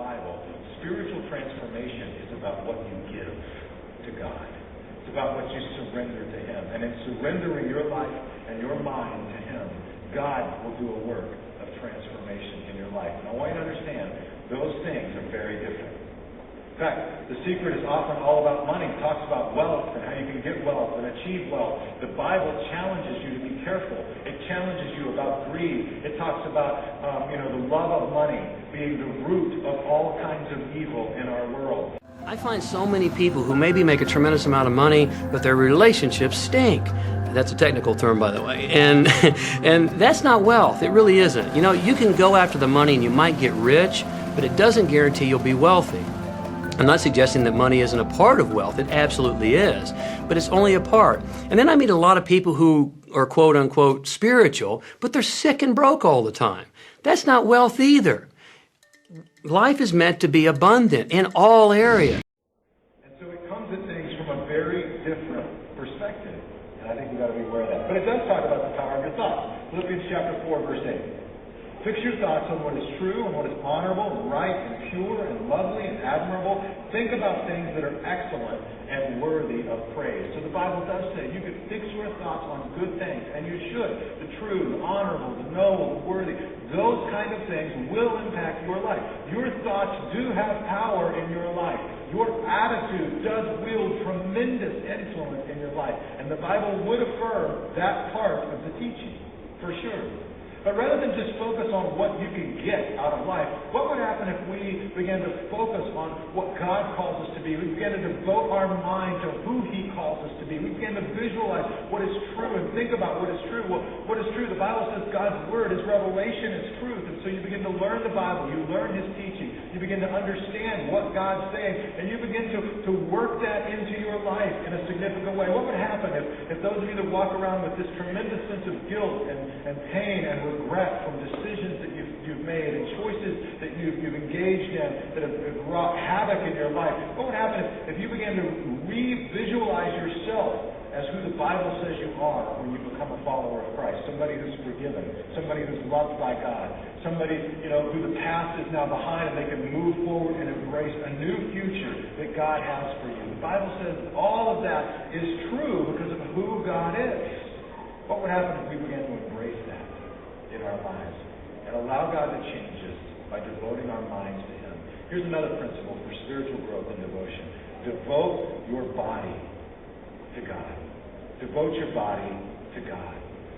Bible, spiritual transformation is about what you give to God. It's about what you surrender to Him. And in surrendering your life and your mind to Him, God will do a work of transformation in your life. And I want you to understand, those things are very different. In fact, the secret is often all about money. It talks about wealth and how you can get wealth and achieve wealth. The Bible challenges you to be careful. It challenges you about greed. It talks about, the love of money being the root of all kinds of evil in our world. I find so many people who maybe make a tremendous amount of money, but their relationships stink. That's a technical term, by the way. And that's not wealth. It really isn't. You can go after the money and you might get rich, but it doesn't guarantee you'll be wealthy. I'm not suggesting that money isn't a part of wealth. It absolutely is. But it's only a part. And then I meet a lot of people who are quote-unquote spiritual, but they're sick and broke all the time. That's not wealth either. Life is meant to be abundant in all areas. And so it comes at things from a very different perspective. And I think we've got to be aware of that. But it does talk about the power of your thoughts. Philippians chapter 4, verse 8. Fix your thoughts on what is true and what is honorable and right and pure and lovely and admirable. Think about things that are excellent and worthy of praise. So the Bible does say you can fix your thoughts on good things, and you should. The true, the honorable, the noble, the worthy. Those kind of things will impact your life. Your thoughts do have power in your life. Your attitude does wield tremendous influence in your life. And the Bible would affirm that part of the teaching, for sure. But rather than just focus on what you can get out of life, what would happen if we began to focus on what God calls us to be? We began to devote our mind to who He calls us to be. We began to visualize what is true and think about what is true. Well, what is true? The Bible says God's Word, His revelation is truth. And so you begin to learn the Bible. You learn His teaching. You begin to understand what God's saying. And you begin to work that into your life in a significant way. What would happen if those of you that walk around with this tremendous sense of guilt and pain and regret from decisions that you've made and choices that you've engaged in that have wrought havoc in your life? What would happen if you began to re-visualize yourself as who the Bible says you are when you become a follower of Christ? Somebody who's forgiven, somebody who's loved by God, somebody who the past is now behind and they can move forward and embrace a new future that God has for you. The Bible says all of that is true because of who God is. What would happen if we began to embrace that in our lives and allow God to change us by devoting our minds to Him? Here's another principle for spiritual growth and devotion. Devote your body to God. Devote your body to God.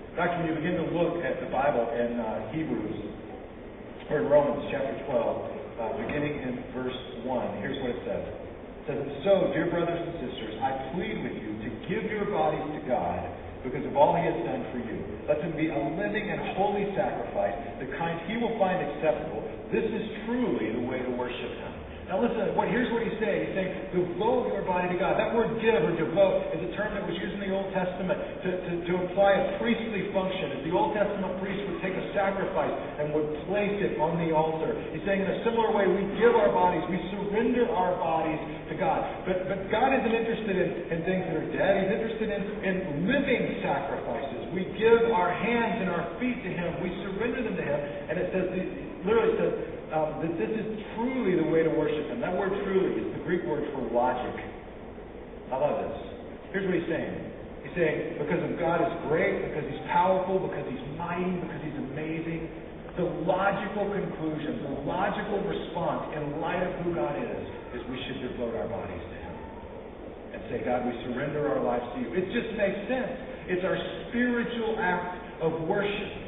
In fact, when you begin to look at the Bible in Hebrews, or in Romans chapter 12, beginning in verse 1, here's what it says. It says, "So, dear brothers and sisters, I plead with you to give your bodies to God because of all He has done for you. Let them be a living and holy sacrifice, the kind He will find acceptable. This is truly the way to worship Him." Now listen, here's what he's saying. He's saying, devote your body to God. That word give or devote is a term that was used in the Old Testament to imply a priestly function. As the Old Testament priest would take a sacrifice and would place it on the altar. He's saying in a similar way, we give our bodies, we surrender our bodies to God. But God isn't interested in things that are dead. He's interested in living sacrifices. We give our hands and our feet to Him. We surrender them to Him. And it says, literally says, that this is truly the way to worship Him. That word truly is the Greek word for logic. I love this. Here's what he's saying. He's saying, because of God is great, because He's powerful, because He's mighty, because He's amazing, the logical conclusion, the logical response in light of who God is we should devote our bodies to Him. And say, God, we surrender our lives to You. It just makes sense. It's our spiritual act of worship.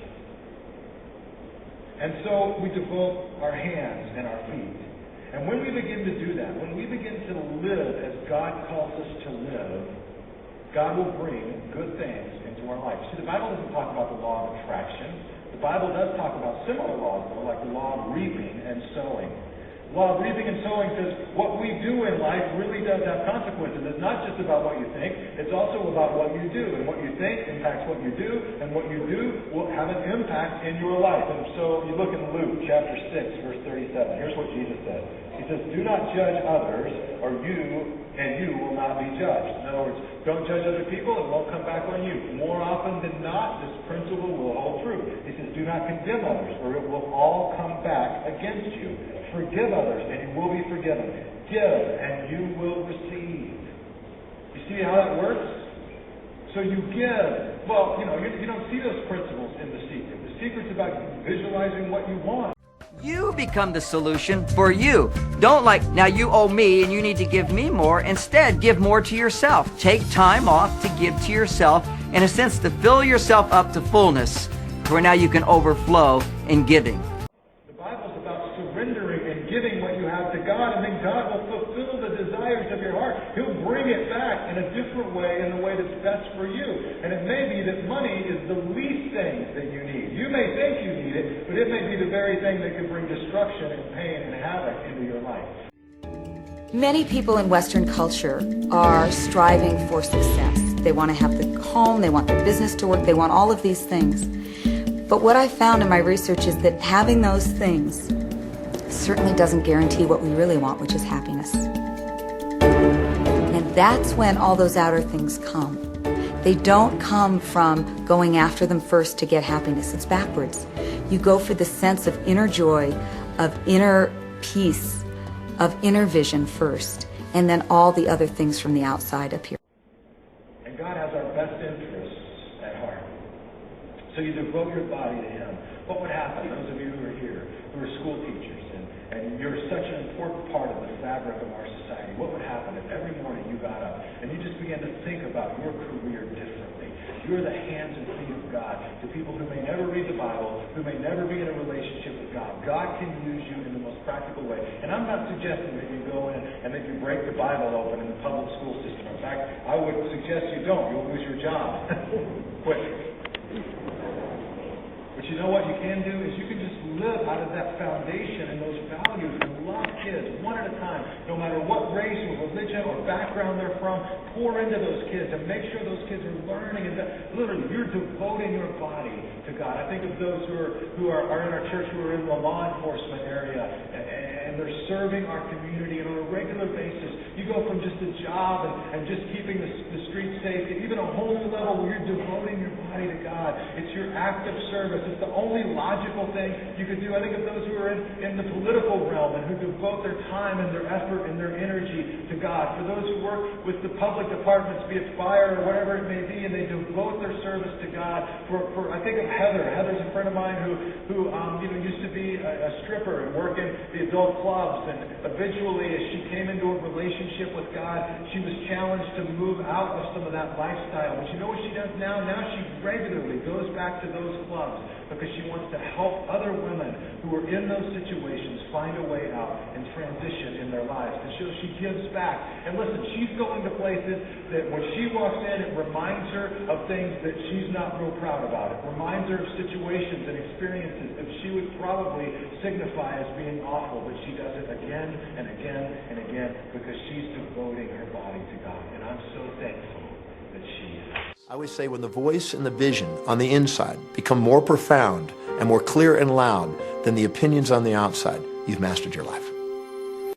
And so we devote our hands and our feet. And when we begin to do that, when we begin to live as God calls us to live, God will bring good things into our life. See, the Bible doesn't talk about the law of attraction. The Bible does talk about similar laws, though, like the law of reaping and sowing. The law of reaping and sowing says what we do in life really does have consequences. It's not just about what you think. It's also about what you do. And what you think impacts what you do. And what you do will have an impact in your life. And so you look in Luke chapter 6, verse 36. 37. Here's what Jesus said. He says, do not judge others, or you will not be judged. In other words, don't judge other people, it won't come back on you. More often than not, this principle will hold true. He says, do not condemn others, or it will all come back against you. Forgive others, and you will be forgiven. Give, and you will receive. You see how that works? So you give. Well, you don't see those principles in The Secret. The Secret's about visualizing what you want. You become the solution for you. Don't now you owe me and you need to give me more. Instead, give more to yourself. Take time off to give to yourself, in a sense, to fill yourself up to fullness, where now you can overflow in giving. The Bible's about surrendering and giving what you have to God, and then God will fulfill the desires of your heart. He'll bring it back in a different way, in the way that's best for you. And it may be that money is the least thing that you need. You may think you need it, but it may be the very thing that can bring destruction and pain and havoc into your life. Many people in Western culture are striving for success. They want to have the home, they want their business to work, they want all of these things. But what I found in my research is that having those things certainly doesn't guarantee what we really want, which is happiness. And that's when all those outer things come. They don't come from going after them first to get happiness. It's backwards. You go for the sense of inner joy, of inner peace, of inner vision first, and then all the other things from the outside appear. And God has our best interests at heart. So you devote your body to Him. What would happen, those of you who are here, who are school teachers, and you're such an important part of the fabric of our society, what would happen if every morning you got up and you just began to think about your career differently? You're the hands and feet of God to people who may never read the Bible, who may never be in a relationship with God. God can use you in the most practical way. And I'm not suggesting that you go in and that you break the Bible open in the public school system. In fact, I would suggest you don't. You'll lose your job quick. But you know what you can do is you can just live out of that foundation and those values and love kids one at a time, no matter what race or religion or background they're from. Pour into those kids and make sure those kids are learning. And literally, you're devoting your body to God. I think of those who are in our church who are in the law enforcement area and they're serving our community, and on a regular basis, you go from just a job and just keeping the streets safe to even a whole new level where you're devoting your body to God. It's your act of service. It's the only logical thing you could do. I think of those who are in the political realm and who devote their time and their effort and their energy to God. For those who work with the public departments, be it fire or whatever it may be, and they devote their service to God. For I think of Heather. Heather's a friend of mine who used to be a stripper and work in the adult clubs, and eventually, as she came into a relationship with God, she was challenged to move out of some of that lifestyle. But you know what she does now? Now she regularly goes back to those clubs because she wants to help other women who are in those situations find a way out and transition in their lives. And so she gives back. And listen, she's going to places that when she walks in, it reminds her of things that she's not real proud about. It reminds her of situations and experiences that she would probably signify as being awful, but she does it again and again and again because she's devoting her body to God. And I'm so thankful that she is. I always say when the voice and the vision on the inside become more profound and more clear and loud than the opinions on the outside, you've mastered your life.